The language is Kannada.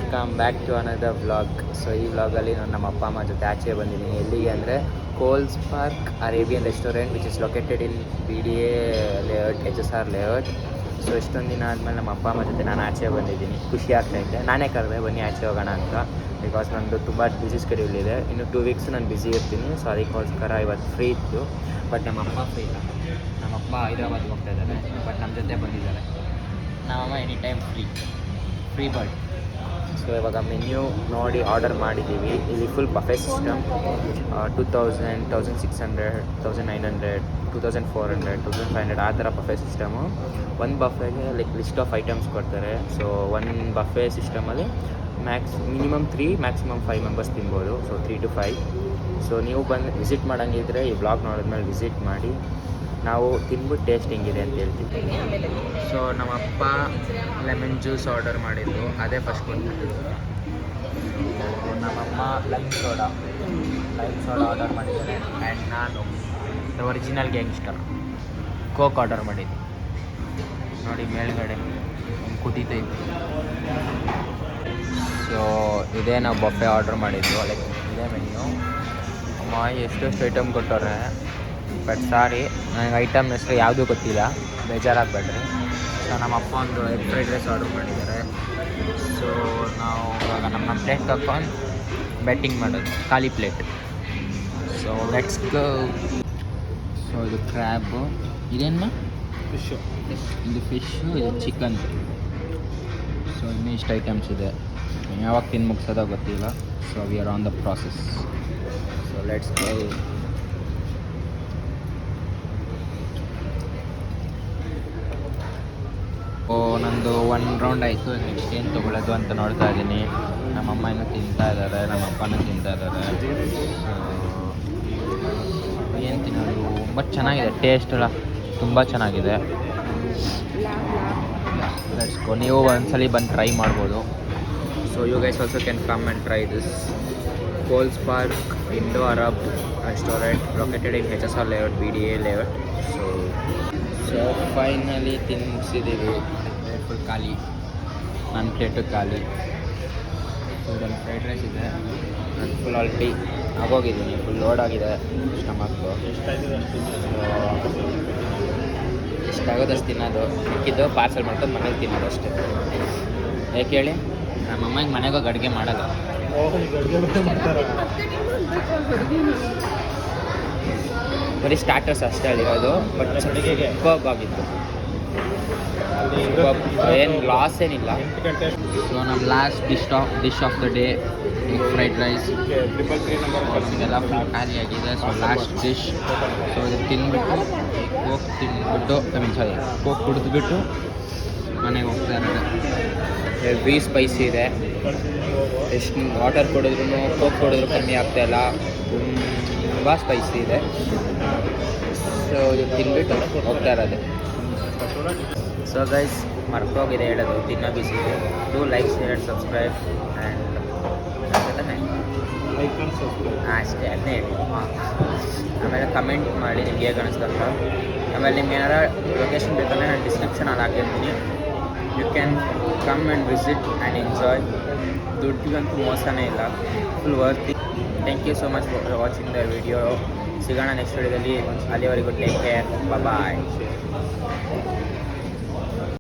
Welcome back to another vlog. So ಈ ವ್ಲಾಗಲ್ಲಿ ನಾನು ನಮ್ಮ ಅಪ್ಪ ಅಮ್ಮ ಜೊತೆ ಆಚೆ ಬಂದಿದ್ದೀನಿ. ಎಲ್ಲಿಗೆ ಅಂದರೆ ಕೋಲ್ಸ್ park Arabian restaurant which is located in BDA layout, HSR layout. So ಇಷ್ಟೊಂದು ದಿನ ಆದಮೇಲೆ ನಮ್ಮ ಅಪ್ಪ ಅಮ್ಮ ಜೊತೆ ನಾನು ಆಚೆ ಬಂದಿದ್ದೀನಿ. ಖುಷಿ ಆಗ್ತಾಯಿದೆ. ನಾನೇ ಕರೆದೆ ಬನ್ನಿ ಆಚೆ ಹೋಗೋಣ ಅಂತ. ಬಿಕಾಸ್ ನಂದು ತುಂಬ ಬ್ಯುಸಿ ಸ್ಕೆಡ್ಯೂಲ್ ಇದೆ. ಇನ್ನು 2 ವೀಕ್ಸ್ ನಾನು ಬ್ಯುಸಿ ಇರ್ತೀನಿ. ಸೊ ಅದಕ್ಕೋಸ್ಕರ ಇವತ್ತು ಫ್ರೀ ಇತ್ತು. ಬಟ್ ನಮ್ಮ ಅಪ್ಪ ಫ್ರೀ ಇಲ್ಲ. ನಮ್ಮಪ್ಪ ಹೈದ್ರಾಬಾದ್ಗೆ ಹೋಗ್ತಾ ಇದ್ದಾರೆ. ಬಟ್ ನಮ್ಮ ಜೊತೆ ಬಂದಿದ್ದಾರೆ. ನಮ್ಮಮ್ಮ any time free bird. So ಇವಾಗ ಮೆನ್ಯೂ ನೋಡಿ ಆರ್ಡರ್ ಮಾಡಿದ್ದೀವಿ. ಇಲ್ಲಿ ಫುಲ್ ಬಫೆ ಸಿಸ್ಟಮ್. 2000, 1600, 1900, 2400, 2500 ಆ ಥರ ಬಫೆ ಸಿಸ್ಟಮು. ಒಂದು ಬಫೆಗೆ ಲೈಕ್ ಲಿಸ್ಟ್ ಆಫ್ ಐಟಮ್ಸ್ ಕೊಡ್ತಾರೆ. ಸೊ ಒಂದು ಬಫೆ ಸಿಸ್ಟಮಲ್ಲಿ ಮಿನಿಮಮ್ 3 ಮ್ಯಾಕ್ಸಿಮಮ್ 5 ಮೆಂಬರ್ಸ್ ತಿನ್ಬೋದು. So 3 to 5. ಸೊ ನೀವು ಬಂದು ವಿಸಿಟ್ ಮಾಡೋಂಗಿದ್ರೆ ಈ ಬ್ಲಾಗ್ ನೋಡಿದ್ಮೇಲೆ ವಿಸಿಟ್ ಮಾಡಿ. ನಾವು ತಿನ್ಬಿಟ್ಟು ಟೇಸ್ಟ್ ಹೆಂಗಿದೆ ಅಂತ ಹೇಳ್ತೀವಿ. ಸೊ ನಮ್ಮಪ್ಪ ಲೆಮನ್ ಜ್ಯೂಸ್ ಆರ್ಡರ್ ಮಾಡಿದ್ದು, ಅದೇ ಫಸ್ಟ್ ಕೊಟ್ಟಿದ್ದು. ನಮ್ಮಮ್ಮ ಲೈಮ್ ಸೋಡಾ ಆರ್ಡರ್ ಮಾಡಿದ್ದಾರೆ. ಆ್ಯಂಡ್ ನಾನು ಒರಿಜಿನಲ್ ಗ್ಯಾಂಗ್ಸ್ಟರ್ ಕೋಕ್ ಆರ್ಡರ್ ಮಾಡಿದ್ದೆ. ನೋಡಿ ಮೇಲ್ಗಡೆ ಕುದೀತೈತೆ. ಸೊ ಇದೇ ನಾವು ಬಫೆ ಆರ್ಡರ್ ಮಾಡಿದ್ದು. ಲೈಕ್ ಇದೇ ಮೆನ್ಯೂ. ಅಮ್ಮ ಎಷ್ಟೆಷ್ಟು ಐಟಮ್ ಕೊಟ್ಟವ್ರೆ. ಬಟ್ ಸಾರಿ, ನನಗೆ ಐಟಮ್ ಹೆಸರು ಯಾವುದೂ ಗೊತ್ತಿಲ್ಲ, ಬೇಜಾರಾಗಬೇಡ್ರಿ. ಸೊ ನಮ್ಮಪ್ಪ ಒಂದು ಎಗ್ ಫ್ರೈಡ್ ರೈಸ್ ಆರ್ಡರ್ ಮಾಡಿದ್ದಾರೆ. ಸೊ ನಾವು ಇವಾಗ ನಮ್ಮ ಪ್ಲೇಟ್ ತಗೊಂಡು ಬೆಟ್ಟಿಂಗ್ ಮಾಡೋದು, ಖಾಲಿ plate. So let's go. So ಇದು ಕ್ರ್ಯಾಬು, ಇದೇನು ಫಿಶ್ಶು, ಇದು ಫಿಶ್ಶು, ಇದು ಚಿಕನ್. ಸೊ ಇನ್ನೂ ಇಷ್ಟು ಐಟಮ್ಸ್ ಇದೆ. ಯಾವಾಗ ತಿಂದು ಮುಗಿಸೋದೋ ಗೊತ್ತಿಲ್ಲ. So we are on the process. So let's go. ನಂದು 1 ರೌಂಡ್ ಆಯಿತು. ನೆಕ್ಸ್ಟ್ ಏನು ತೊಗೊಳ್ಳೋದು ಅಂತ ನೋಡ್ತಾ ಇದ್ದೀನಿ. ನಮ್ಮಮ್ಮ ಇನ್ನೂ ತಿಂತಾ ಇದ್ದಾರೆ, ನಮ್ಮ ಅಪ್ಪನೂ ತಿಂತಾ ಇದ್ದಾರೆ. ಏನು ತಿನ್ನೋದು. ಬಟ್ ಚೆನ್ನಾಗಿದೆ, ಟೇಸ್ಟ್ ಎಲ್ಲ ತುಂಬ ಚೆನ್ನಾಗಿದೆ. ಲೆಟ್ಸ್ಕೋ. ನೀವು ಒಂದ್ಸಲಿ ಬಂದು ಟ್ರೈ ಮಾಡ್ಬೋದು. So you guys also can come and try this Coals Park Indo Arab restaurant located in HSR layout, BDA layout. So finally ತಿನ್ನಿಸಿದ್ದೀವಿ. ಫುಲ್ ಖಾಲಿ, ನನ್ನ ಪ್ಲೇಟು ಖಾಲಿ. ಇದರಲ್ಲಿ ಫ್ರೈಡ್ ರೈಸ್ ಇದೆ. ನಾನು ಫುಲ್ ಆಲ್ರೆಡಿ ಆಗೋಗಿದ್ದೀನಿ, ಫುಲ್ ಲೋಡ್ ಆಗಿದೆ ಸ್ಟಮಕ್ಕು. ಎಷ್ಟಾಗೋದಷ್ಟು ತಿನ್ನೋದು, ಮಿಕ್ಕಿದ್ದು ಪಾರ್ಸಲ್ ಮಾಡ್ಕೊಂಡು ಮನೇಲಿ ತಿನ್ನೋದು ಅಷ್ಟೇ. ಯಾಕೆ ಹೇಳಿ, ನಮ್ಮಮ್ಮಗೆ ಮನೆಗೆ ಹೋಗಿ ಅಡುಗೆ ಮಾಡೋದು. ಬರೀ ಸ್ಟಾರ್ಟರ್ಸ್ ಅಷ್ಟೇ ಅಲ್ಲಿರೋದು. ಬಟ್ ಸೂಪರ್ಬ್ ಆಗಿತ್ತು. ಏನು ಲಾಸ್ ಏನಿಲ್ಲ. ಸೊ ನಮ್ಮ last dish of the day egg fried rice. ಇದೆಲ್ಲ ಫುಲ್ ಖಾಲಿಯಾಗಿದೆ. So last dish. ಸೊ ಇದು ತಿಂದ್ಬಿಟ್ಟು ಕೋಕ್ ತಿಂದ್ಬಿಟ್ಟು ಕೋಕ್ ಕುಡಿದ್ಬಿಟ್ಟು ಮನೆಗೆ ಹೋಗ್ತಾ ಇರೋದು. ಹೆವಿ ಸ್ಪೈಸಿ ಇದೆ. ಎಷ್ಟು ವಾಟರ್ ಕುಡಿದ್ರೂ ಕೋಕ್ ಕುಡಿದ್ರೂ ಕಮ್ಮಿ ಆಗ್ತಾಯಿಲ್ಲ. ತುಂಬ ಸ್ಪೈಸಿ ಇದೆ. ಸೊ ಇದು ತಿಂದ್ಬಿಟ್ಟು ಹೋಗ್ತಾ ಇರೋದು. ಸೊ ಗೈಸ್, ಮರ್ತೋಗಿದೆ ಹೇಳೋದು, ತಿನ್ನೋ ಬಿಸಿ. Do like, share and subscribe. And ಅಷ್ಟೇ, ಅದನ್ನೇ ಹೇಳಿ. ಆಮೇಲೆ ಕಮೆಂಟ್ ಮಾಡಿ ನಿಮ್ಗೆ ಹೇಗೆ ಅನಿಸ್ತಂತ. ಆಮೇಲೆ ನಿಮ್ಗೆ ಏನಾರ ಲೊಕೇಶನ್ ಬೇಕಂದರೆ ನಾನು ಡಿಸ್ಕ್ರಿಪ್ಷನಲ್ಲಿ ಹಾಕಿರ್ತೀನಿ. You can come and visit and enjoy. ದುಡ್ಡಿಗಂತೂ ಮೋಸನೇ ಇಲ್ಲ, full worthy. Thank you so much for watching the video. ಸಿಗೋಣ ನೆಕ್ಸ್ಟ್ ವಿಡಿಯೋದಲ್ಲಿ. ಅಲ್ಲಿವರೆಗೂ ಟೇಕ್ ಕೇರ್, ಬಾಯ್.